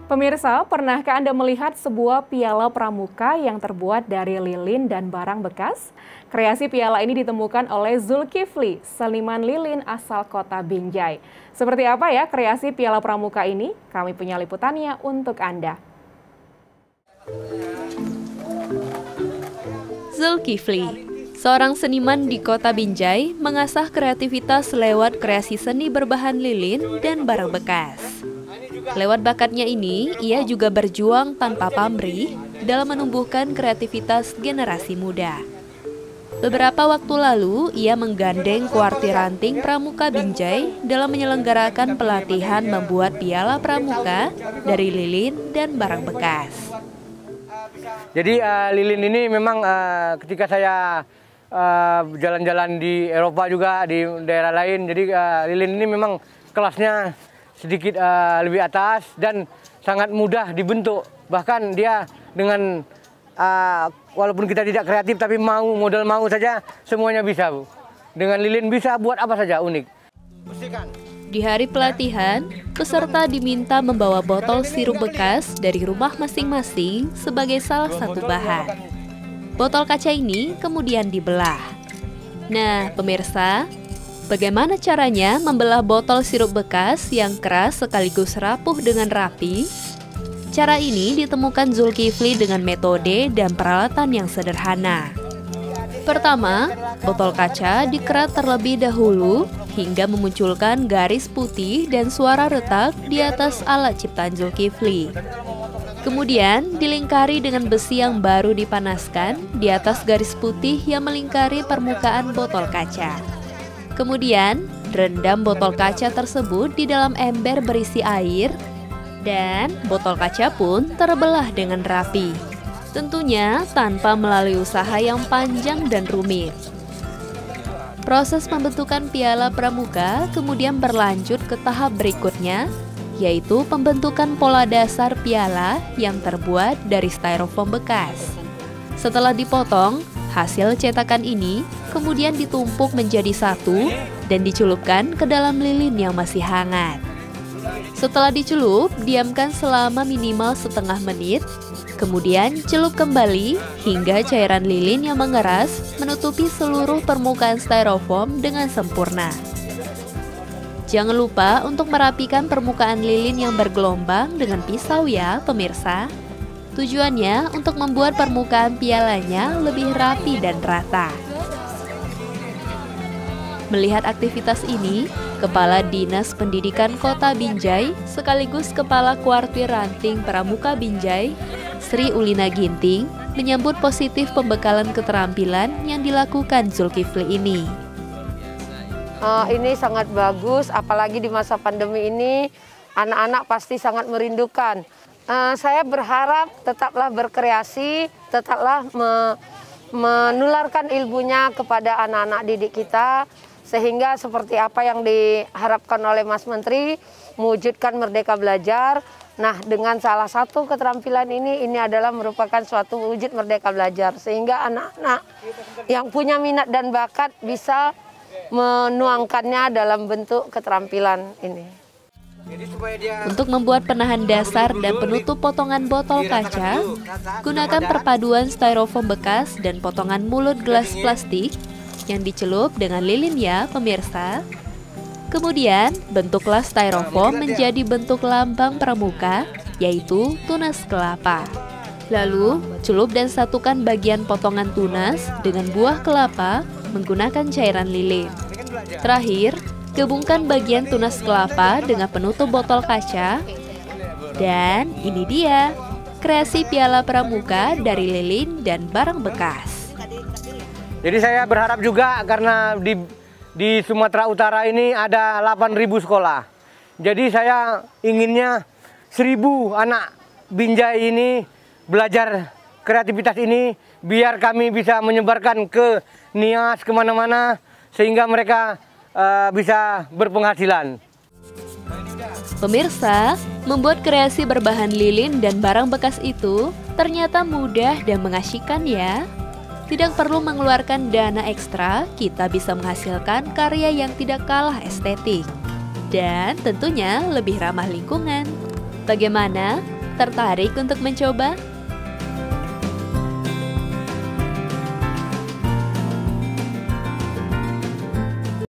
Pemirsa, pernahkah Anda melihat sebuah piala pramuka yang terbuat dari lilin dan barang bekas? Kreasi piala ini ditemukan oleh Zulkifli, seniman lilin asal kota Binjai. Seperti apa ya kreasi piala pramuka ini? Kami punya liputannya untuk Anda. Zulkifli, seorang seniman di kota Binjai, mengasah kreativitas lewat kreasi seni berbahan lilin dan barang bekas. Lewat bakatnya ini, ia juga berjuang tanpa pamrih dalam menumbuhkan kreativitas generasi muda. Beberapa waktu lalu, ia menggandeng Kuarti Ranting Pramuka Binjai dalam menyelenggarakan pelatihan membuat piala pramuka dari lilin dan barang bekas. Jadi lilin ini memang ketika saya jalan-jalan di Eropa juga, di daerah lain, jadi lilin ini memang kelasnya sedikit lebih atas dan sangat mudah dibentuk. Bahkan dia dengan walaupun kita tidak kreatif tapi modal mau saja semuanya bisa, Bu. Dengan lilin bisa buat apa saja unik. Di hari pelatihan, peserta diminta membawa botol sirup bekas dari rumah masing-masing sebagai salah satu bahan. Botol kaca ini kemudian dibelah. Nah, pemirsa, bagaimana caranya membelah botol sirup bekas yang keras sekaligus rapuh dengan rapi? Cara ini ditemukan Zulkifli dengan metode dan peralatan yang sederhana. Pertama, botol kaca dikerat terlebih dahulu hingga memunculkan garis putih dan suara retak di atas alat ciptaan Zulkifli. Kemudian dilingkari dengan besi yang baru dipanaskan di atas garis putih yang melingkari permukaan botol kaca. Kemudian, rendam botol kaca tersebut di dalam ember berisi air dan botol kaca pun terbelah dengan rapi. Tentunya tanpa melalui usaha yang panjang dan rumit. Proses pembentukan piala pramuka kemudian berlanjut ke tahap berikutnya, yaitu pembentukan pola dasar piala yang terbuat dari styrofoam bekas. Setelah dipotong, hasil cetakan ini kemudian ditumpuk menjadi satu dan dicelupkan ke dalam lilin yang masih hangat. Setelah dicelup, diamkan selama minimal setengah menit, kemudian celup kembali hingga cairan lilin yang mengeras menutupi seluruh permukaan styrofoam dengan sempurna. Jangan lupa untuk merapikan permukaan lilin yang bergelombang dengan pisau ya, pemirsa. Tujuannya untuk membuat permukaan pialanya lebih rapi dan rata. Melihat aktivitas ini, Kepala Dinas Pendidikan Kota Binjai sekaligus Kepala Kuarti Ranting Pramuka Binjai, Sri Ulina Ginting, menyambut positif pembekalan keterampilan yang dilakukan Zulkifli ini. Ini sangat bagus, apalagi di masa pandemi ini, anak-anak pasti sangat merindukan. Saya berharap tetaplah berkreasi, tetaplah menularkan ilmunya kepada anak-anak didik kita, sehingga seperti apa yang diharapkan oleh Mas Menteri, mewujudkan Merdeka Belajar. Nah, dengan salah satu keterampilan ini adalah merupakan suatu wujud Merdeka Belajar, sehingga anak-anak yang punya minat dan bakat bisa menuangkannya dalam bentuk keterampilan ini. Untuk membuat penahan dasar dan penutup potongan botol kaca, gunakan perpaduan styrofoam bekas dan potongan mulut gelas plastik yang dicelup dengan lilin ya, pemirsa. Kemudian, bentuklah styrofoam menjadi bentuk lambang pramuka, yaitu tunas kelapa. Lalu, celup dan satukan bagian potongan tunas dengan buah kelapa menggunakan cairan lilin. Terakhir, gabungkan bagian tunas kelapa dengan penutup botol kaca. Dan ini dia, kreasi piala pramuka dari lilin dan barang bekas. Jadi saya berharap juga karena di Sumatera Utara ini ada 8.000 sekolah. Jadi saya inginnya 1.000 anak Binjai ini belajar kreativitas ini biar kami bisa menyebarkan ke Nias kemana-mana sehingga mereka bisa berpenghasilan. Pemirsa, membuat kreasi berbahan lilin dan barang bekas itu ternyata mudah dan mengasyikkan ya. Tidak perlu mengeluarkan dana ekstra, kita bisa menghasilkan karya yang tidak kalah estetik. Dan tentunya lebih ramah lingkungan. Bagaimana? Tertarik untuk mencoba?